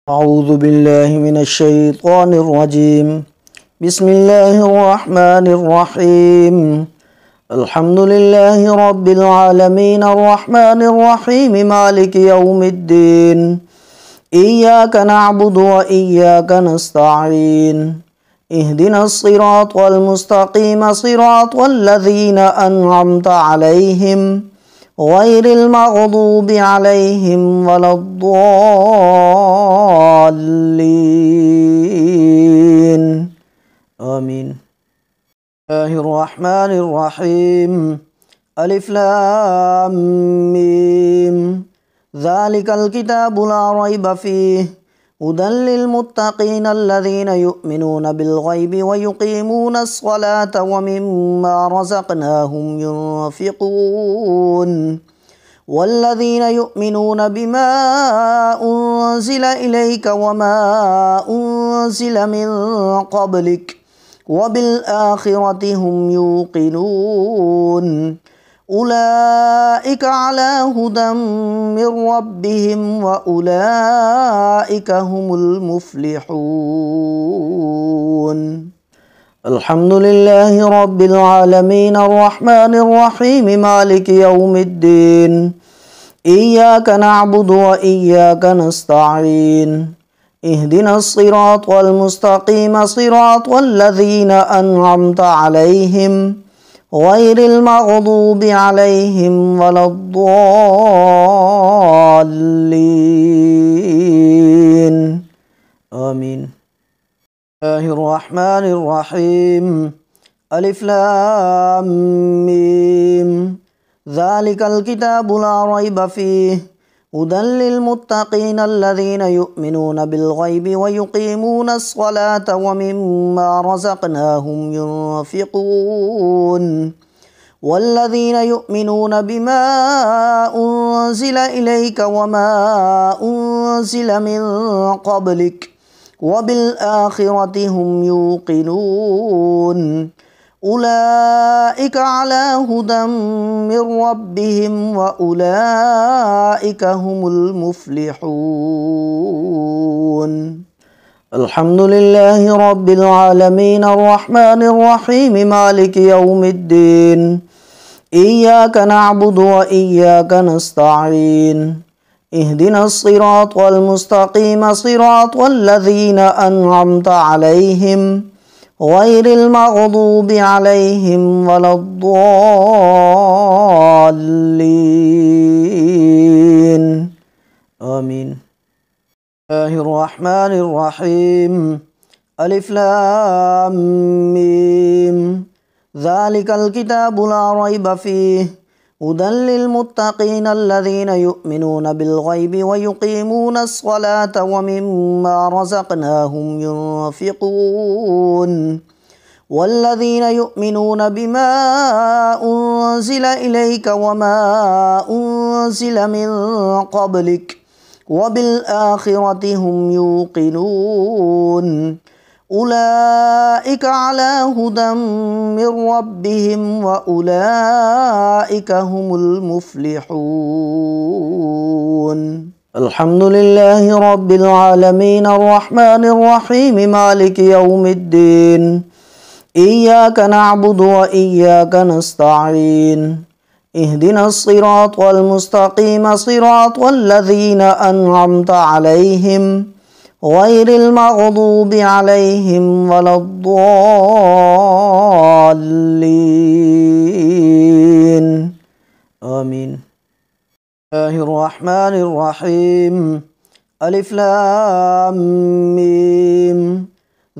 أعوذ بالله من الشيطان الرجيم. بسم الله الرحمن الرحيم. الحمد لله رب العالمين الرحمن الرحيم مالك يوم الدين. إياك نعبد وإياك نستعين. اهدنا الصراط المستقيم صراط الذين أنعمت عليهم غير المغضوب عليهم ولا الضالين آمين. الله الرحمن الرحيم. ألف لام ميم. ذلك الكتاب لا ريب فيه هدى للمتقين الذين يؤمنون بالغيب ويقيمون الصلاة ومما رزقناهم ينفقون والذين يؤمنون بما أنزل إليك وما أنزل من قبلك وبالآخرة هم يوقنون أولئك على هدى من ربهم وأولئك هم المفلحون. الحمد لله رب العالمين الرحمن الرحيم مالك يوم الدين. إياك نعبد وإياك نستعين. اهدنا الصراط المستقيم صراط الذين أنعمت عليهم غير المغضوب عليهم ولا الضالين آمين. الله الرحمن الرحيم. ألف لام ميم. ذلك الكتاب لا ريب فيه هدى للمتقين الذين يؤمنون بالغيب ويقيمون الصلاة ومما رزقناهم ينفقون والذين يؤمنون بما أنزل إليك وما أنزل من قبلك وبالآخرة هم يوقنون أولئك على هدى من ربهم وأولئك هم المفلحون. الحمد لله رب العالمين الرحمن الرحيم مالك يوم الدين. إياك نعبد وإياك نستعين. اهدنا الصراط المستقيم صراط الذين أنعمت عليهم غير المغضوب عليهم ولا الضالين آمين. الله الرحمن الرحيم. ألف لام ميم. ذلك الكتاب لا ريب فيه هدى للمتقين الذين يؤمنون بالغيب ويقيمون الصلاة ومما رزقناهم ينفقون والذين يؤمنون بما أنزل إليك وما أنزل من قبلك وبالآخرة هم يوقنون أولئك على هدى من ربهم وأولئك هم المفلحون. الحمد لله رب العالمين الرحمن الرحيم مالك يوم الدين. إياك نعبد وإياك نستعين. اهدنا الصراط المستقيم صراط الذين أنعمت عليهم غير المغضوب عليهم ولا الضالين آمين. الله الرحمن الرحيم. ألف لام ميم.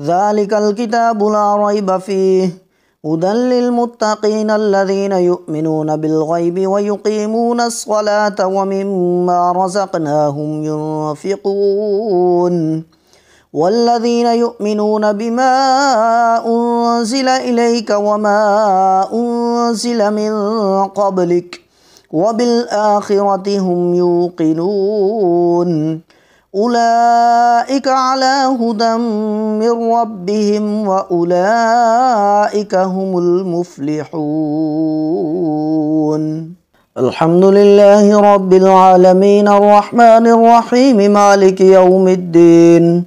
ذلك الكتاب لا ريب فيه هدى للمتقين الذين يؤمنون بالغيب ويقيمون الصلاة ومما رزقناهم ينفقون والذين يؤمنون بما أنزل إليك وما أنزل من قبلك وبالآخرة هم يوقنون أولئك على هدى من ربهم وأولئك هم المفلحون. الحمد لله رب العالمين الرحمن الرحيم مالك يوم الدين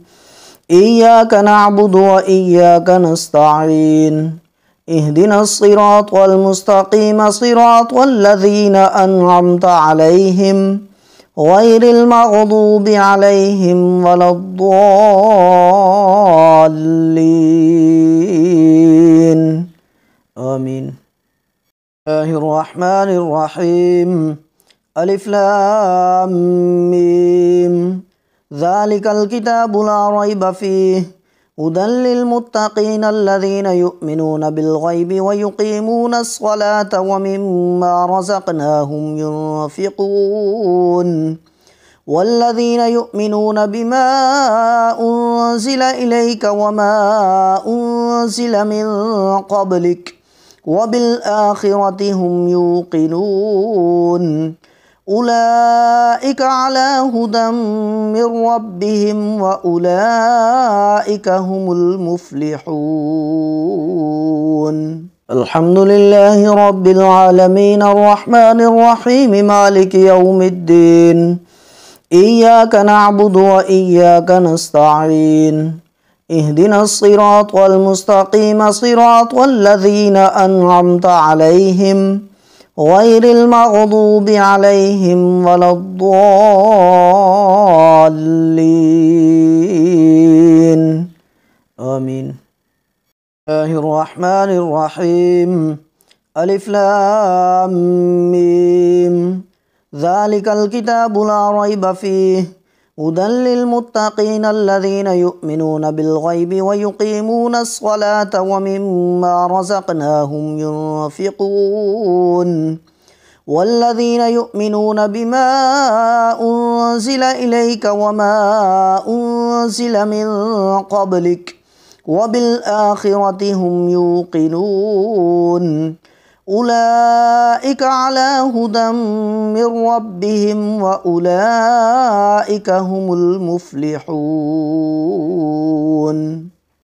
إياك نعبد وإياك نستعين اهدنا الصراط المستقيم صراط الذين أنعمت عليهم غير المغضوب عليهم ولا الضالين آمين. الله الرحمن الرحيم ألف لام ميم ذلك الكتاب لا ريب فيه هدى للمتقين الذين يؤمنون بالغيب ويقيمون الصلاة ومما رزقناهم ينفقون والذين يؤمنون بما أنزل إليك وما أنزل من قبلك وبالآخرة هم يوقنون أولئك على هدى من ربهم وأولئك هم المفلحون. الحمد لله رب العالمين الرحمن الرحيم مالك يوم الدين إياك نعبد وإياك نستعين اهدنا الصراط المستقيم صراط الذين أنعمت عليهم غير المغضوب عليهم ولا الضالين آمين. الله الرحمن الرحيم ألف لام ميم ذلك الكتاب لا ريب فيه هدى للمتقين الذين يؤمنون بالغيب ويقيمون الصلاة ومما رزقناهم ينفقون والذين يؤمنون بما أنزل إليك وما أنزل من قبلك وبالآخرة هم يوقنون أولئك على هدى من ربهم وأولئك هم المفلحون.